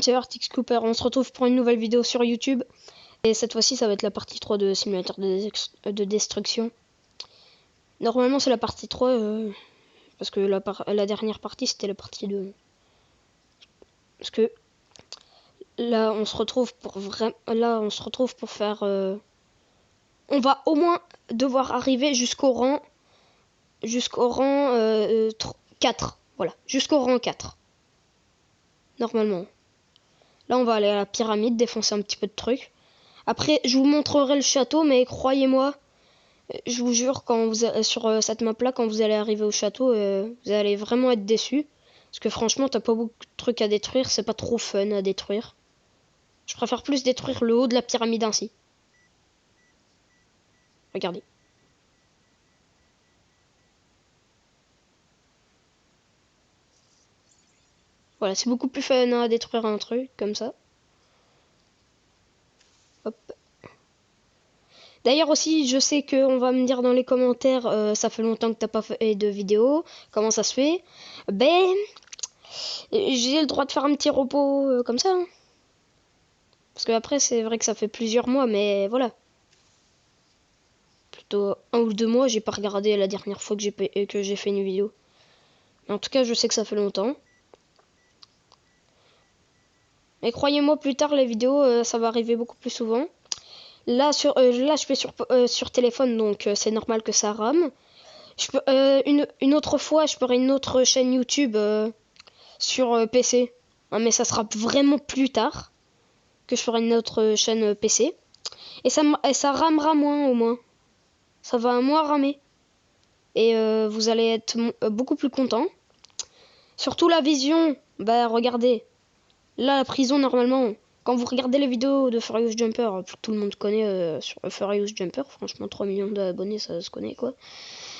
C'est Artix Cooper, on se retrouve pour une nouvelle vidéo sur YouTube. Et cette fois-ci, ça va être la partie 3 de Simulateur de Destruction. Normalement, c'est la partie 3, parce que la dernière partie, c'était la partie 2. Parce que là, on se retrouve pour faire... on va au moins devoir arriver jusqu'au rang 4. Voilà, jusqu'au rang 4. Normalement. Là, on va aller à la pyramide, défoncer un petit peu de trucs. Après, je vous montrerai le château, mais croyez-moi, je vous jure, quand vous sur cette map-là, quand vous allez arriver au château, vous allez vraiment être déçus. Parce que franchement, t'as pas beaucoup de trucs à détruire, c'est pas trop fun à détruire. Je préfère plus détruire le haut de la pyramide ainsi. Regardez. Voilà, c'est beaucoup plus fun à détruire un truc comme ça. Hop. D'ailleurs aussi, je sais qu'on va me dire dans les commentaires, ça fait longtemps que t'as pas fait de vidéo, comment ça se fait? Ben, j'ai le droit de faire un petit repos comme ça. Hein. Parce que après, c'est vrai que ça fait plusieurs mois, mais voilà. Plutôt 1 ou 2 mois, j'ai pas regardé la dernière fois que j'ai fait une vidéo. Mais en tout cas, je sais que ça fait longtemps. Mais croyez-moi, plus tard, les vidéos, ça va arriver beaucoup plus souvent. Là, je fais sur téléphone, donc c'est normal que ça rame. Je peux, une autre fois, je ferai une autre chaîne YouTube sur PC. Hein, mais ça sera vraiment plus tard que je ferai une autre chaîne PC. Et ça ramera moins au moins. Ça va moins ramer. Et vous allez être beaucoup plus content. Surtout la vision. Bah regardez. Là, la prison, normalement, quand vous regardez les vidéos de Furious Jumper, tout le monde connaît sur Furious Jumper, franchement 3 millions d'abonnés, ça se connaît quoi.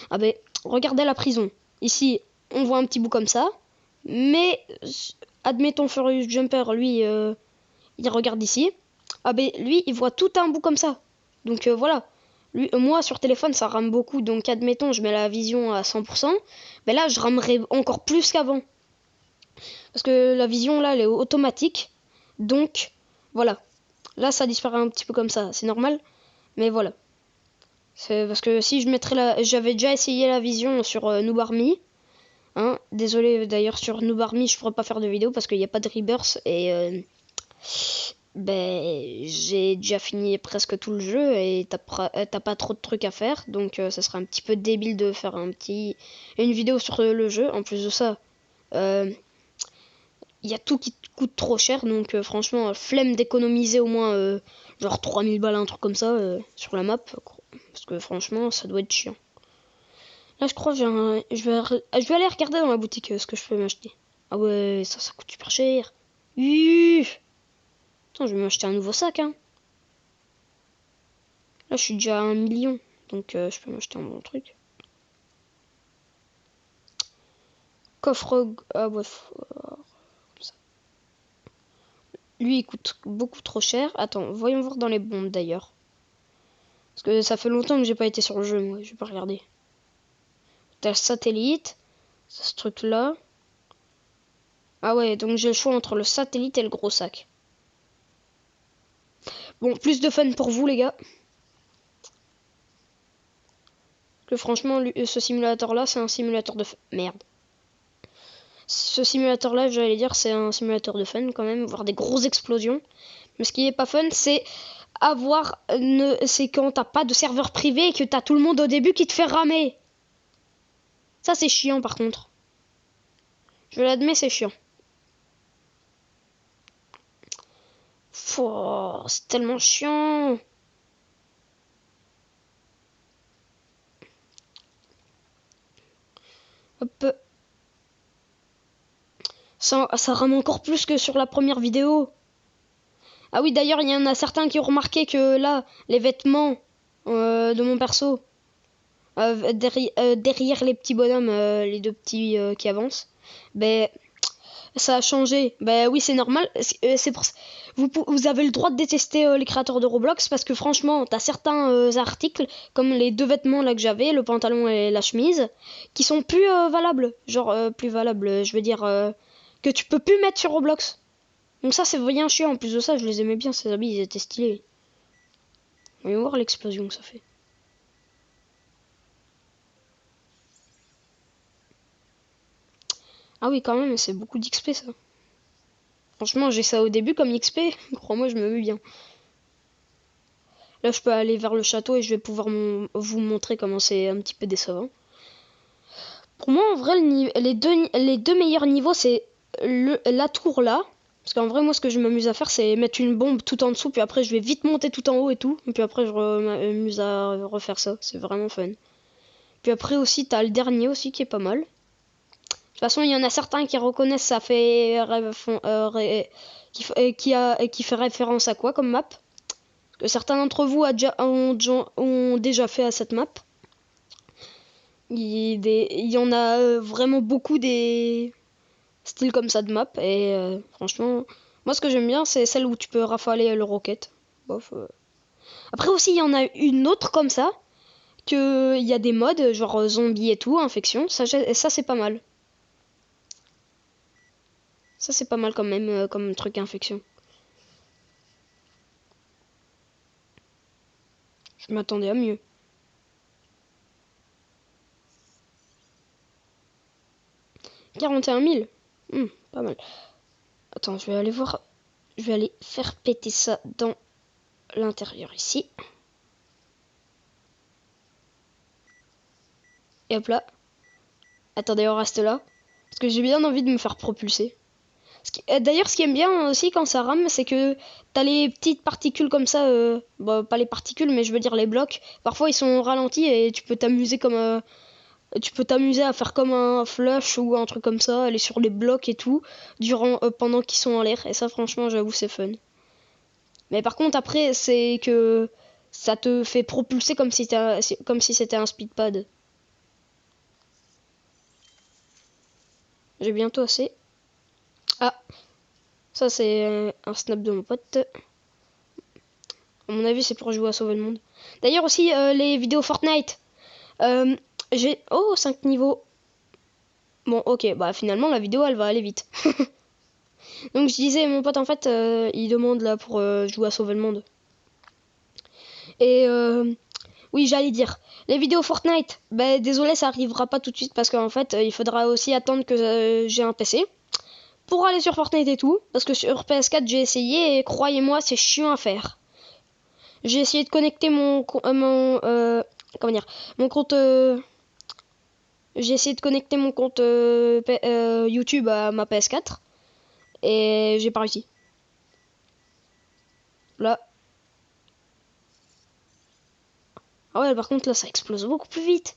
Ah ben, regardez la prison. Ici, on voit un petit bout comme ça, mais admettons Furious Jumper, lui, il regarde ici. Ah ben, lui, il voit tout un bout comme ça. Donc voilà. Moi, sur téléphone, ça rame beaucoup, donc admettons, je mets la vision à 100%, mais là, je ramerai encore plus qu'avant. Parce que la vision là elle est automatique. Donc voilà. Là ça disparaît un petit peu comme ça. C'est normal. Mais voilà. C'est parce que si je mettrais j'avais déjà essayé la vision sur Noob Army. Hein. Désolé d'ailleurs sur Noob Army je pourrais pas faire de vidéo parce qu'il n'y a pas de rebirth. Et ben j'ai déjà fini presque tout le jeu. Et t'as pas trop de trucs à faire. Donc ça serait un petit peu débile de faire une vidéo sur le jeu. En plus de ça. Il y a tout qui coûte trop cher, donc franchement, flemme d'économiser au moins genre 3000 balles, un truc comme ça, sur la map. Parce que franchement, ça doit être chiant. Là, je crois que je vais aller regarder dans la boutique ce que je peux m'acheter. Ah ouais, ça coûte super cher. Attends, je vais m'acheter un nouveau sac, hein. Là, je suis déjà à 1 million, donc je peux m'acheter un bon truc. Coffre... Ah ouais, lui, il coûte beaucoup trop cher. Attends, voyons voir dans les bombes d'ailleurs. Parce que ça fait longtemps que j'ai pas été sur le jeu, moi. Je vais pas regarder. T'as le satellite. Ce truc-là. Ah ouais, donc j'ai le choix entre le satellite et le gros sac. Bon, plus de fun pour vous, les gars. Que franchement, ce simulateur-là, c'est un simulateur de... Merde. Ce simulateur-là, j'allais dire, c'est un simulateur de fun quand même. Voir des grosses explosions. Mais ce qui est pas fun, c'est... c'est quand t'as pas de serveur privé et que t'as tout le monde au début qui te fait ramer. Ça c'est chiant par contre. Je l'admets, c'est chiant. C'est tellement chiant. Hop. Ça rame encore plus que sur la première vidéo. Ah oui, d'ailleurs, il y en a certains qui ont remarqué que là, les vêtements de mon perso, derrière les petits bonhommes, les deux petits qui avancent, ben ça a changé. Ben oui, c'est normal. C'est pour ça. Vous avez le droit de détester les créateurs de Roblox parce que franchement, t'as certains articles, comme les deux vêtements là que j'avais, le pantalon et la chemise, qui sont plus valables. Genre, plus valables, je veux dire, que tu peux plus mettre sur Roblox. Donc ça c'est bien chiant, en plus de ça je les aimais bien ces habits, ils étaient stylés. Voyons voir l'explosion que ça fait. Ah oui quand même, c'est beaucoup d'XP ça. Franchement j'ai ça au début comme XP, crois-moi je me mets bien. Là je peux aller vers le château et je vais pouvoir vous montrer comment c'est un petit peu décevant. Pour moi en vrai les deux meilleurs niveaux c'est la tour là. Parce qu'en vrai moi ce que je m'amuse à faire c'est mettre une bombe tout en dessous puis après je vais vite monter tout en haut et tout. Et puis après je m'amuse à refaire ça, c'est vraiment fun. Puis après aussi t'as le dernier aussi qui est pas mal. De toute façon, il y en a certains qui reconnaissent ça fait qui fait référence à quoi comme map. Que certains d'entre vous ont déjà fait à cette map. Il y en a vraiment beaucoup des styles comme ça de map. Et franchement, moi ce que j'aime bien, c'est celle où tu peux rafaler le rocket. Bof, Après aussi, il y en a une autre comme ça. Il y a des modes, genre zombie et tout, infection. Ça c'est pas mal. Ça c'est pas mal quand même comme truc infection. Je m'attendais à mieux. « 41 000 pas mal. Attends, je vais aller voir. Je vais aller faire péter ça dans l'intérieur ici. Et hop là. Attendez, on reste là. Parce que j'ai bien envie de me faire propulser. D'ailleurs, ce qui est bien aussi quand ça rame, c'est que t'as les petites particules comme ça. Bon, pas les particules, mais je veux dire les blocs. Parfois, ils sont ralentis et tu peux t'amuser comme... tu peux t'amuser à faire comme un flush ou un truc comme ça, aller sur les blocs et tout, pendant qu'ils sont en l'air. Et ça, franchement, j'avoue, c'est fun. Mais par contre, après, c'est que ça te fait propulser comme si c'était un speedpad. J'ai bientôt assez. Ah, ça c'est un snap de mon pote. À mon avis, c'est pour jouer à sauver le monde. D'ailleurs aussi, les vidéos Fortnite. J'ai... Oh, 5 niveaux. Bon, ok, bah finalement, la vidéo, elle va aller vite. Donc je disais, mon pote, en fait, il demande là pour jouer à sauver le monde. Et oui, j'allais dire, les vidéos Fortnite, bah désolé, ça arrivera pas tout de suite parce qu'en fait, il faudra aussi attendre que j'ai un PC pour aller sur Fortnite et tout. Parce que sur PS4, j'ai essayé et croyez-moi, c'est chiant à faire. J'ai essayé de connecter comment dire, mon compte. J'ai essayé de connecter mon compte YouTube à ma PS4 et j'ai pas réussi. Là. Ah ouais, par contre là, ça explose beaucoup plus vite.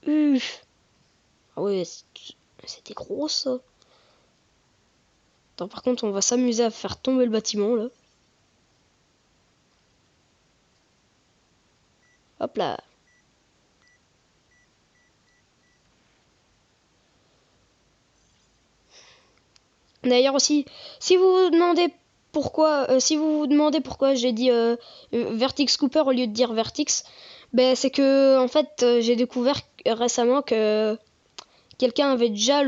Ah ouais, c'était gros ça. Attends, par contre, on va s'amuser à faire tomber le bâtiment là. Hop là. D'ailleurs aussi, si vous vous demandez pourquoi j'ai dit Vertix Cooper au lieu de dire Vertix, ben c'est que en fait j'ai découvert récemment que quelqu'un avait déjà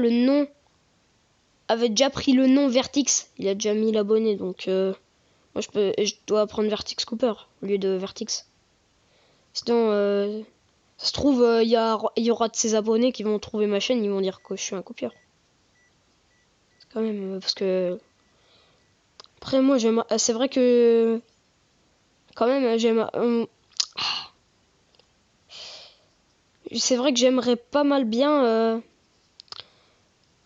pris le nom Vertix. Il a déjà mis l'abonné, donc moi je dois prendre Vertix Cooper au lieu de Vertix. Sinon, ça se trouve il y aura de ces abonnés qui vont trouver ma chaîne, ils vont dire que je suis un copieur. Quand même, parce que après moi c'est vrai que quand même c'est vrai que j'aimerais pas mal bien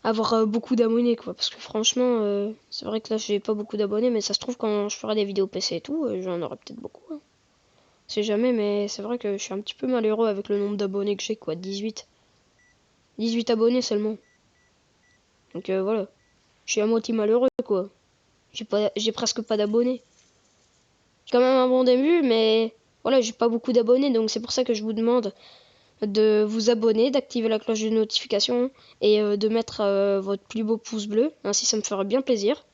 avoir beaucoup d'abonnés quoi, parce que franchement c'est vrai que là j'ai pas beaucoup d'abonnés, mais ça se trouve quand je ferai des vidéos PC et tout j'en aurai peut-être beaucoup hein. C'est jamais, mais c'est vrai que je suis un petit peu malheureux avec le nombre d'abonnés que j'ai quoi, 18 abonnés seulement, donc voilà, je suis à moitié malheureux quoi. J'ai presque pas d'abonnés. J'ai quand même un bon début, mais voilà, j'ai pas beaucoup d'abonnés, donc c'est pour ça que je vous demande de vous abonner, d'activer la cloche de notification et de mettre votre plus beau pouce bleu. Ainsi, ça me ferait bien plaisir.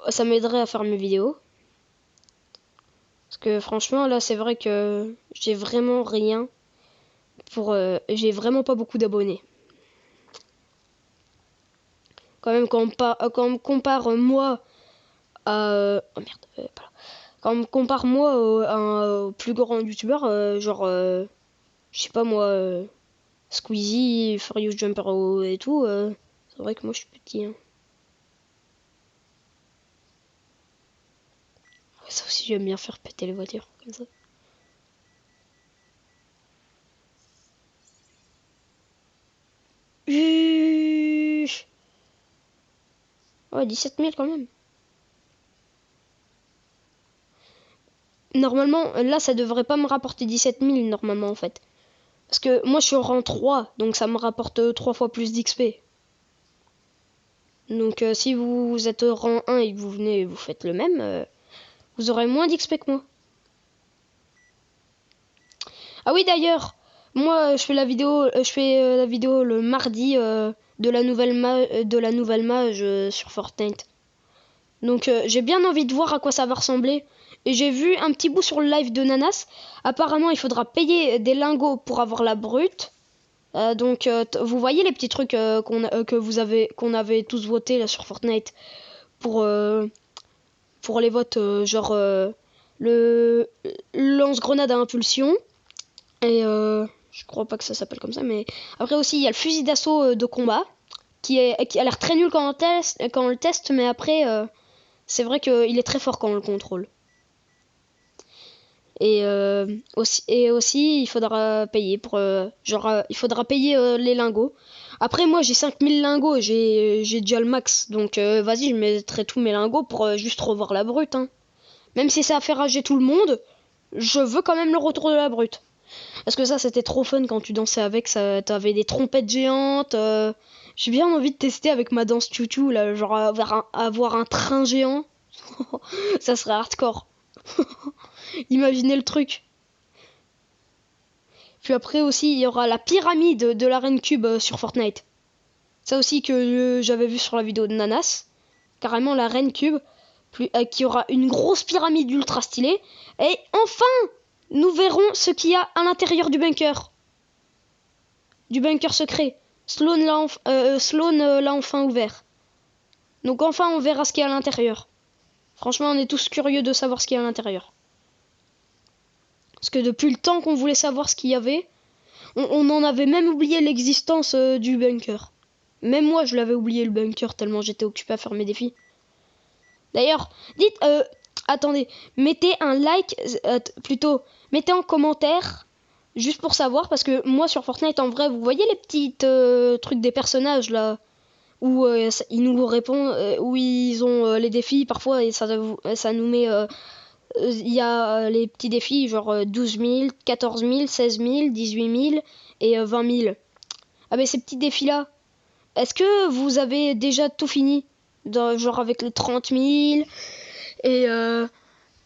Ça m'aiderait à faire mes vidéos. Parce que franchement, là, c'est vrai que j'ai vraiment rien pour... j'ai vraiment pas beaucoup d'abonnés. Quand même, quand on me compare moi à... oh merde, pas là. Quand on me compare moi à un plus grand youtubeur, genre, je sais pas moi, Squeezie, Furious Jumper et tout, c'est vrai que moi je suis petit. Hein. Ça aussi, j'aime bien faire péter les voitures, comme ça. Ouais, 17 000 quand même. Normalement, là, ça devrait pas me rapporter 17 000 normalement en fait. Parce que moi, je suis au rang 3, donc ça me rapporte 3 fois plus d'XP. Donc si vous êtes au rang 1 et que vous venez et vous faites le même, vous aurez moins d'XP que moi. Ah oui, d'ailleurs, moi, je fais la vidéo, la vidéo le mardi de la nouvelle mage sur Fortnite. Donc j'ai bien envie de voir à quoi ça va ressembler. Et j'ai vu un petit bout sur le live de Nanas. Apparemment, il faudra payer des lingots pour avoir la brute. Donc vous voyez les petits trucs qu'on avait tous voté là sur Fortnite pour les votes genre le lance-grenade à impulsion et je crois pas que ça s'appelle comme ça, mais après aussi il y a le fusil d'assaut de combat qui a l'air très nul quand on le teste, mais après c'est vrai qu'il est très fort quand on le contrôle. Et aussi, il faudra payer pour il faudra payer les lingots. Après moi j'ai 5000 lingots, j'ai déjà le max. Donc vas-y, je mettrai tous mes lingots pour juste revoir la brute hein. Même si ça a fait rager tout le monde, je veux quand même le retour de la brute. Parce que ça c'était trop fun quand tu dansais avec, ça t'avais des trompettes géantes. J'ai bien envie de tester avec ma danse chouchou là, genre avoir un train géant. Ça serait hardcore. Imaginez le truc. Puis après aussi, il y aura la pyramide de la Reine Cube sur Fortnite. Ça aussi que j'avais vu sur la vidéo de Nanas. Carrément la Reine Cube, qui aura une grosse pyramide ultra stylée. Et enfin, nous verrons ce qu'il y a à l'intérieur du bunker. Du bunker secret. Sloan l'a enfin ouvert. Donc enfin, on verra ce qu'il y a à l'intérieur. Franchement, on est tous curieux de savoir ce qu'il y a à l'intérieur. Parce que depuis le temps qu'on voulait savoir ce qu'il y avait, on en avait même oublié l'existence du bunker. Même moi, je l'avais oublié le bunker tellement j'étais occupé à faire mes défis. D'ailleurs, dites, attendez, mettez un like, plutôt, mettez en commentaire, juste pour savoir, parce que moi sur Fortnite, en vrai, vous voyez les petits trucs des personnages là, où ils nous répondent, où ils ont les défis parfois, et ça nous met. Il y a les petits défis genre 12 000, 14 000, 16 000, 18 000 et 20 000. Ah ben ces petits défis là, est-ce que vous avez déjà tout fini genre avec les 30 000 et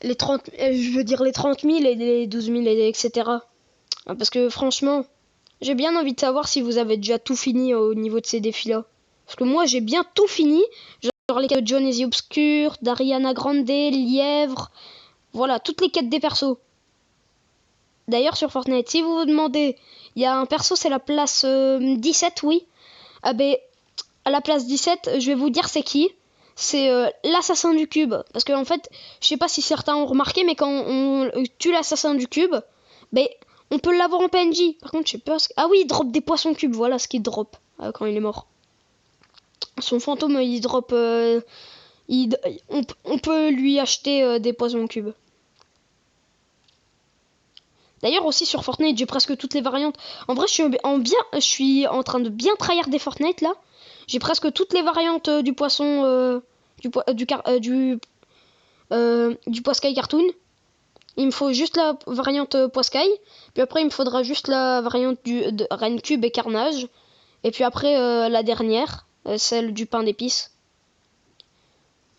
les 30, je veux dire les 30 000 et les 12 000 etc. Parce que franchement, j'ai bien envie de savoir si vous avez déjà tout fini au niveau de ces défis là. Parce que moi j'ai bien tout fini, genre les quêtes de John et the Obscure, d'Ariana Grande, Lièvre. Voilà, toutes les quêtes des persos. D'ailleurs, sur Fortnite, si vous vous demandez, il y a un perso, c'est la place 17, oui. Ah ben, à la place 17, je vais vous dire c'est qui. C'est l'assassin du cube. Parce qu'en fait, je sais pas si certains ont remarqué, mais quand on tue l'assassin du cube, ben, on peut l'avoir en PNJ. Par contre, je sais pas... Ah oui, il drop des poissons cubes, voilà ce qu'il drop quand il est mort. Son fantôme, il drop... on peut lui acheter des poissons cubes. D'ailleurs aussi sur Fortnite j'ai presque toutes les variantes. En vrai je suis en train de bien tryharder Fortnite là. J'ai presque toutes les variantes du poisson du poiscaille cartoon. Il me faut juste la variante poiscaille. Puis après il me faudra juste la variante de Reine Cube et Carnage. Et puis après la dernière, celle du pain d'épices.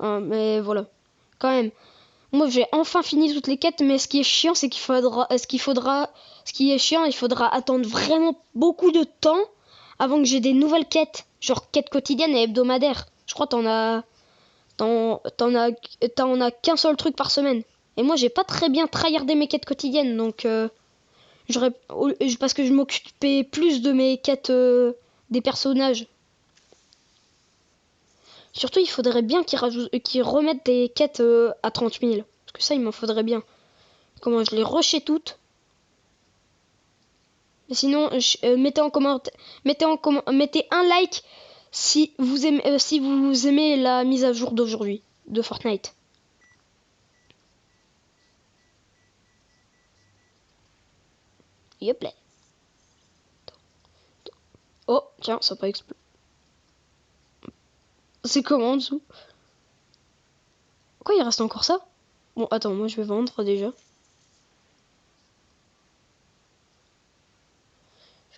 Mais voilà. Quand même. Moi j'ai enfin fini toutes les quêtes, mais ce qui est chiant c'est il faudra attendre vraiment beaucoup de temps avant que j'ai des nouvelles quêtes, genre quêtes quotidiennes et hebdomadaires. Je crois t'en as qu'un seul truc par semaine. Et moi j'ai pas très bien tryhardé mes quêtes quotidiennes, donc parce que je m'occupais plus de mes quêtes des personnages. Surtout, il faudrait bien qu'ils remettent des quêtes à 30 000. Parce que ça, il m'en faudrait bien. Comment je les rushais toutes. Mais sinon, mettez en commentaire, mettez un like si vous aimez la mise à jour d'aujourd'hui de Fortnite. Yep là. Oh, tiens, ça n'a pas explosé. C'est comment en dessous? Quoi, il reste encore ça? Bon, attends, moi je vais vendre déjà.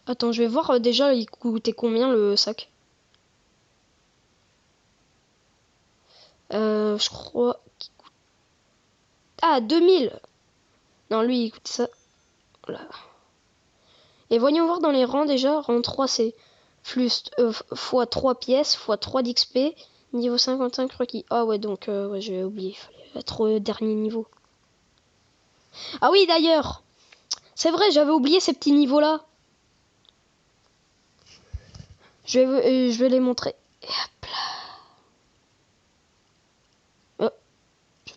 Attends, je vais voir déjà, il coûtait combien le sac? Je crois... Ah, 2000! Non, lui, il coûte ça. Voilà. Et voyons voir dans les rangs déjà. Rang 3, c'est plus fois 3 pièces, fois 3 d'XP. Niveau 55 requis. Ah ouais, donc ouais, j'ai oublié. Il fallait être au dernier niveau. Ah oui, d'ailleurs, c'est vrai, j'avais oublié ces petits niveaux-là. Je vais les montrer. Et hop là.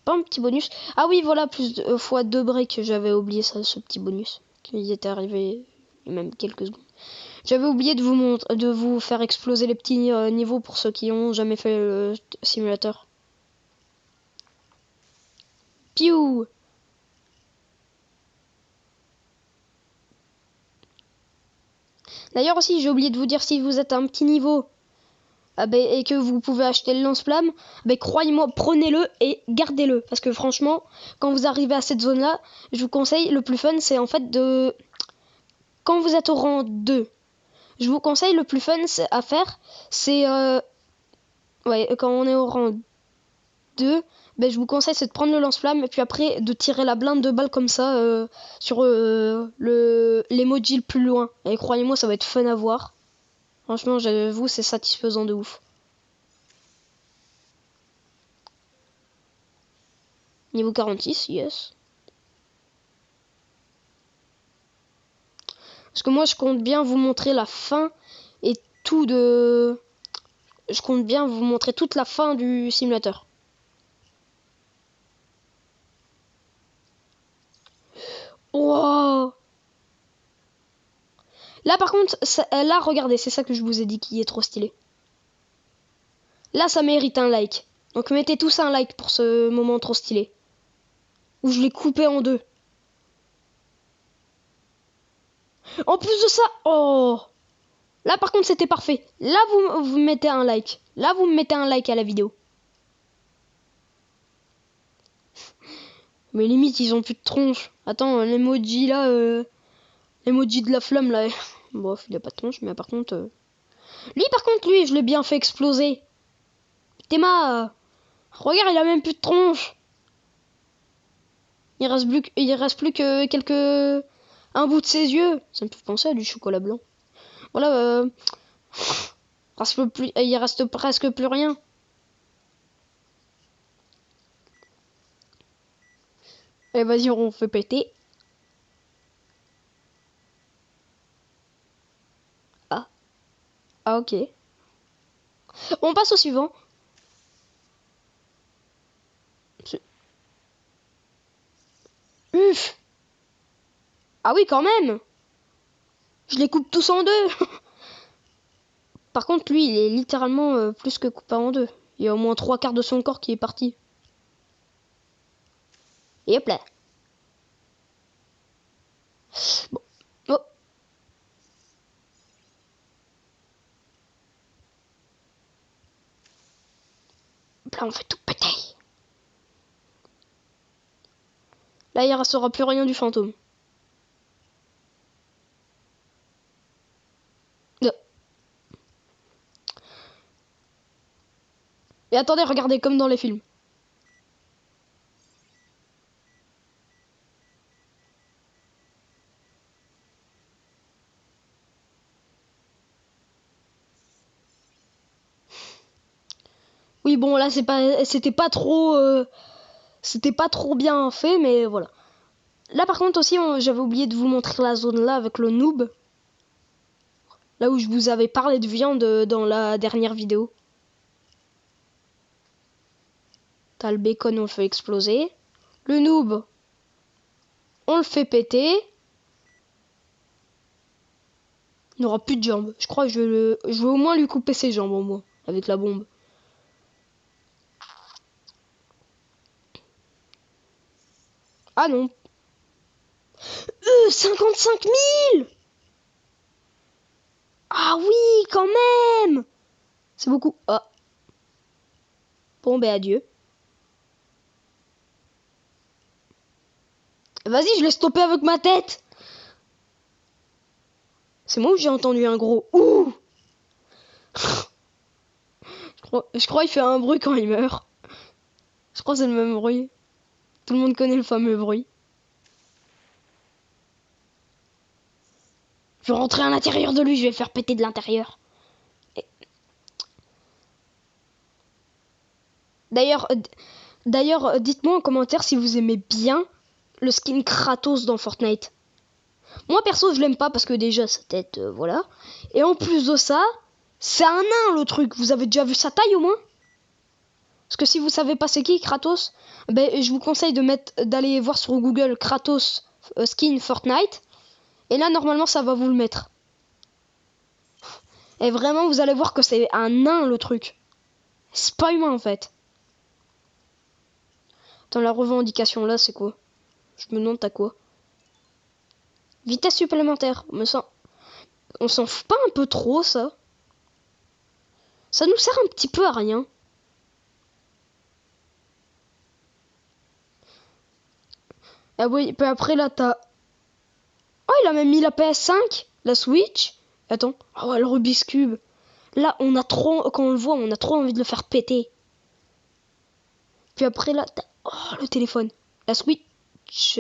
Pas un petit bonus. Ah oui, voilà, plus de fois 2 breaks. J'avais oublié ça, ce petit bonus. Qui était arrivé il y a même quelques secondes. J'avais oublié de vous faire exploser les petits niveaux pour ceux qui ont jamais fait le simulateur. Piou! D'ailleurs aussi, j'ai oublié de vous dire, si vous êtes à un petit niveau et que vous pouvez acheter le lance-flamme, croyez-moi, prenez-le et gardez-le. Parce que franchement, quand vous arrivez à cette zone-là, je vous conseille, le plus fun, c'est en fait de... Quand vous êtes au rang 2, je vous conseille, le plus fun à faire, c'est... Ouais, quand on est au rang 2, je vous conseille, c'est de prendre le lance-flamme et puis après de tirer la blinde de balles comme ça sur l'emoji le plus loin. Et croyez-moi, ça va être fun à voir. Franchement, j'avoue, c'est satisfaisant de ouf. Niveau 46, yes. Parce que moi, je compte bien vous montrer la fin et tout de... Je compte bien vous montrer toute la fin du simulateur. Wow! Là, par contre, là, regardez, c'est ça que je vous ai dit qui est trop stylé. Là, ça mérite un like. Donc, mettez tous un like pour ce moment trop stylé. Où je l'ai coupé en deux. En plus de ça, oh! Là, par contre, c'était parfait. Là, vous mettez un like. Là, vous mettez un like à la vidéo. Mais limite, ils ont plus de tronche. Attends, l'emoji là, l'emoji de la flamme là. Bof, il a pas de tronche, mais par contre... Lui, par contre, lui, je l'ai bien fait exploser. Théma, regarde, il a même plus de tronche. Il reste plus que quelques... Un bout de ses yeux. Ça me fait penser à du chocolat blanc. Voilà, il reste presque plus rien. Allez, vas-y, on fait péter. Ah, ah ok. On passe au suivant. Uf. Ah oui, quand même. Je les coupe tous en deux. Par contre, lui, il est littéralement plus que coupé en deux. Il y a au moins 3/4 de son corps qui est parti. Et hop là. Bon. Oh. Là, on fait tout péter. Là, il restera plus rien du fantôme. Et attendez, regardez comme dans les films. Oui, bon, là, c'était pas trop bien fait, mais voilà. Là, par contre, aussi, j'avais oublié de vous montrer la zone là avec le noob. Là où je vous avais parlé de viande dans la dernière vidéo. T'as le bacon, on le fait exploser. Le noob, on le fait péter. Il n'aura plus de jambes. Je crois que je vais au moins lui couper ses jambes, au moins, avec la bombe. Ah non. 55 000. Ah oui, quand même. C'est beaucoup. Ah. Bon, ben adieu. Vas-y, je l'ai stoppé avec ma tête. C'est moi ou j'ai entendu un gros ouh. Je crois qu'il fait un bruit quand il meurt. Je crois que c'est le même bruit. Tout le monde connaît le fameux bruit. Je vais rentrer à l'intérieur de lui, je vais faire péter de l'intérieur. D'ailleurs, dites-moi en commentaire si vous aimez bien le skin Kratos dans Fortnite. Moi perso, je l'aime pas parce que déjà sa tête, voilà. Et en plus de ça, c'est un nain le truc. Vous avez déjà vu sa taille au moins? Parce que si vous savez pas c'est qui Kratos, ben je vous conseille d'aller voir sur Google Kratos skin Fortnite. Et là normalement ça va vous le mettre. Et vraiment vous allez voir que c'est un nain le truc. C'est pas humain en fait. Dans la revendication là c'est quoi? Je me demande t'as quoi? Vitesse supplémentaire. On s'en fout pas un peu trop ça? Ça nous sert un petit peu à rien. Ah oui, puis après là t'as... Oh il a même mis la PS5, la Switch. Attends, oh ouais, le Rubik's Cube. Là on a trop, quand on le voit, on a trop envie de le faire péter. Puis après là t'as... Oh le téléphone, la Switch.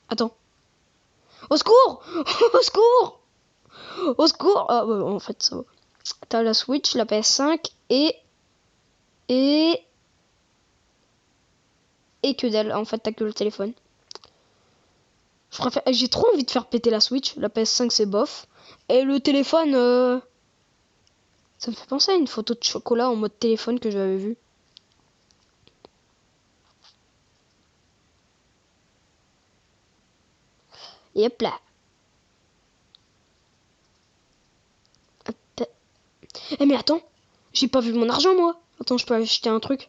Attends. Au secours. Au secours. Au secours. Ah ouais, en fait ça va. T'as la Switch, la PS5 et que dalle. En fait t'as que le téléphone. J'ai trop envie de faire péter la Switch. La PS5 c'est bof. Et le téléphone, ça me fait penser à une photo de chocolat en mode téléphone que j'avais vue. Et hop là. Eh mais attends, j'ai pas vu mon argent moi. Attends, je peux acheter un truc.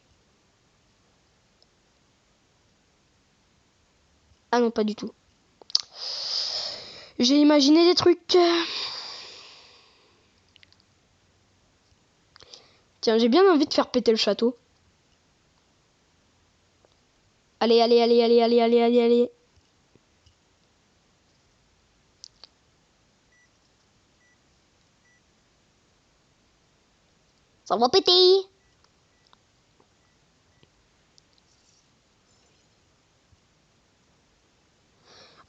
Ah non, pas du tout. J'ai imaginé des trucs. Tiens, j'ai bien envie de faire péter le château. Allez, allez, allez, allez, allez, allez, allez, allez. Ça va péter.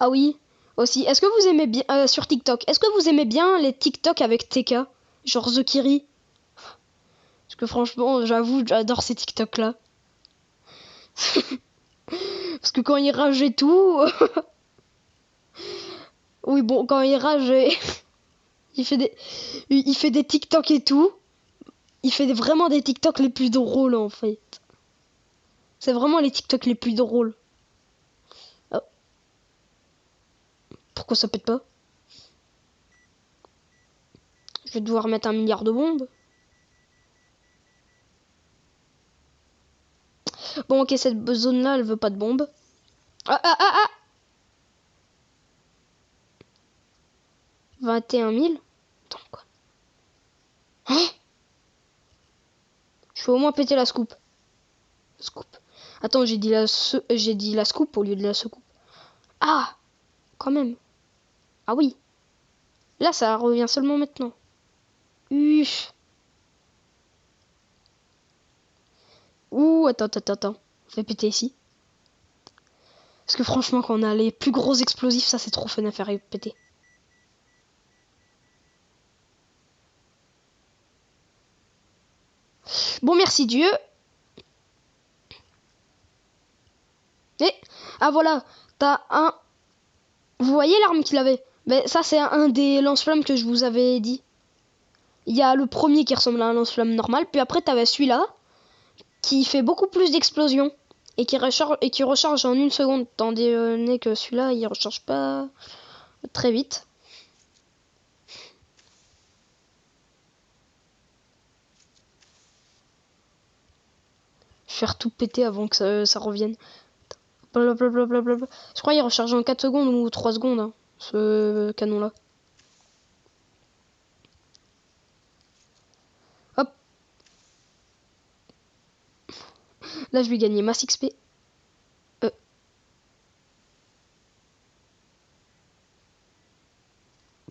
Ah oui, aussi. Est-ce que vous aimez bien sur TikTok? Est-ce que vous aimez bien les TikTok avec TK, genre The Kiri? Parce que franchement, j'avoue, j'adore ces TikTok là. Parce que quand il rage et tout, oui bon, quand il rage, il fait des TikTok et tout. Il fait vraiment des TikTok les plus drôles en fait. C'est vraiment les TikTok les plus drôles. Oh. Pourquoi ça pète pas? Je vais devoir mettre 1 milliard de bombes. Bon ok, cette zone là elle veut pas de bombes. Ah ah ah ah 21 000. Attends quoi? Hein? Je vais au moins péter la scoop. Scoop. Attends, j'ai dit la scoop au lieu de la secoupe. Ah, quand même. Ah oui. Là, ça revient seulement maintenant. Uff. Ouh, attends. On fait péter ici. Parce que franchement, quand on a les plus gros explosifs, ça c'est trop fun à faire péter. Bon, merci Dieu. Et, ah voilà, t'as un... Vous voyez l'arme qu'il avait? Ben, ça c'est un des lance-flammes que je vous avais dit. Il y a le premier qui ressemble à un lance-flamme normal, puis après t'avais celui-là, qui fait beaucoup plus d'explosions et qui recharge en 1 seconde, tandis que celui-là il recharge pas très vite. Je vais faire tout péter avant que ça revienne. Blablabla. Je crois qu'il recharge en 4 secondes ou 3 secondes, hein, ce canon-là. Hop. Là, je vais gagner masse XP.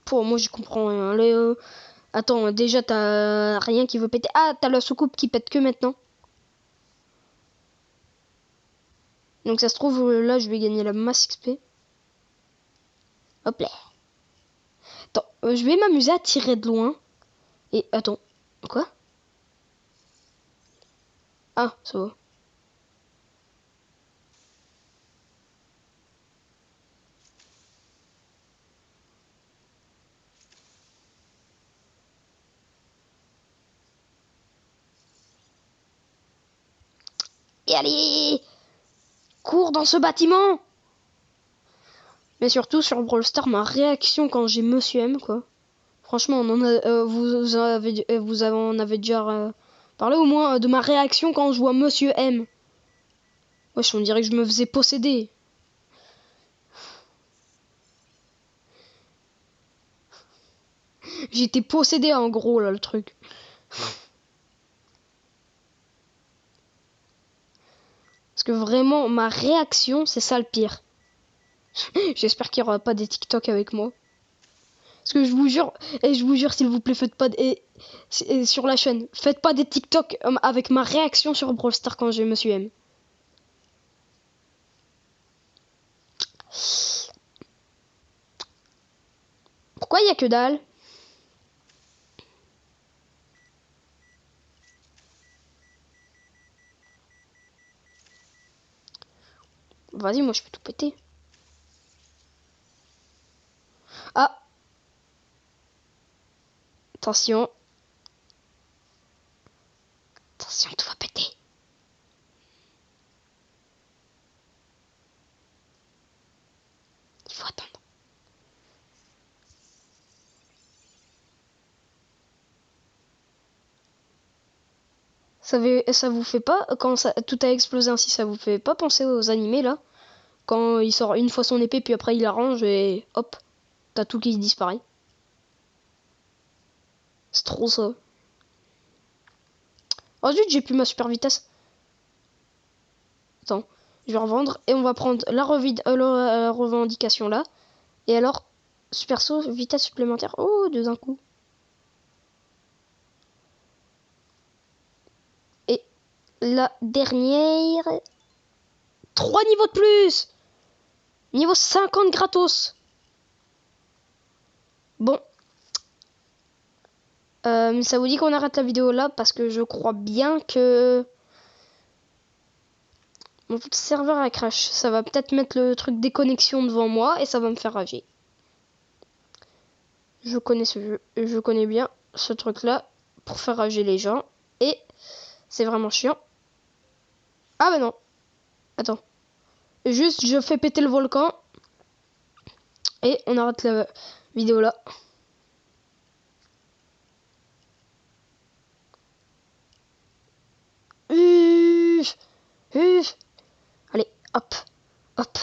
Pour moi, j'y comprends rien. Attends, déjà, t'as rien qui veut péter. Ah, t'as la soucoupe qui pète que maintenant. Donc ça se trouve, là, je vais gagner la masse XP. Hop là. Attends, je vais m'amuser à tirer de loin. Et attends, quoi? Ah, ça va. Et allez! Cours dans ce bâtiment! Mais surtout sur Brawl Stars, ma réaction quand j'ai Monsieur M, quoi. Franchement, on en a, vous en avez déjà parlé au moins de ma réaction quand je vois Monsieur M. Wesh, on dirait que je me faisais posséder. J'étais possédé en gros là le truc. Parce que vraiment, ma réaction, c'est ça le pire. J'espère qu'il n'y aura pas des TikTok avec moi. Parce que je vous jure, s'il vous plaît, faites pas sur la chaîne, faites pas des TikTok avec ma réaction sur Brawl Stars quand je me suis M. Pourquoi il y a que dalle? Vas-y, moi je peux tout péter. Ah, attention. Attention, tout va péter. Il faut attendre. Ça vous fait pas, quand tout a explosé ainsi, ça vous fait pas penser aux animés là? Quand il sort une fois son épée, puis après il arrange et hop, t'as tout qui disparaît. C'est trop ça. Oh zut, j'ai plus ma super vitesse. Attends, je vais revendre et on va prendre la revendication là. Et alors, super saut, vitesse supplémentaire. Oh, deux d'un coup. Et la dernière. 3 niveaux de plus. Niveau 50 gratos. Bon. Ça vous dit qu'on arrête la vidéo là parce que je crois bien que mon serveur a crash. Ça va peut-être mettre le truc déconnexion devant moi et ça va me faire rager. Je connais ce jeu. Je connais bien ce truc là pour faire rager les gens. Et c'est vraiment chiant. Ah bah non. Attends. Juste je fais péter le volcan. Et on arrête la vidéo là. Allez, hop, hop,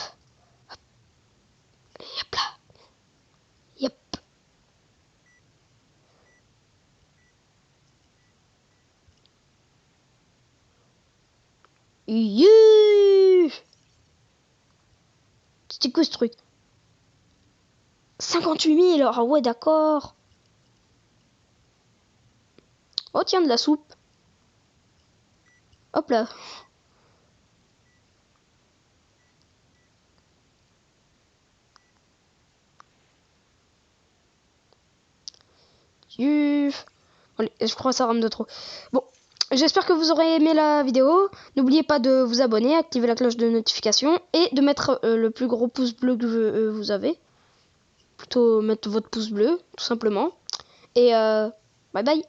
hop. Et hop là. Yep. C'était quoi ce truc? 58 000, ah ouais d'accord. Oh tiens, de la soupe. Hop là. Allez, je crois que ça rame de trop. Bon, j'espère que vous aurez aimé la vidéo. N'oubliez pas de vous abonner, activer la cloche de notification et de mettre le plus gros pouce bleu que vous avez. Plutôt mettre votre pouce bleu, tout simplement. Et bye bye.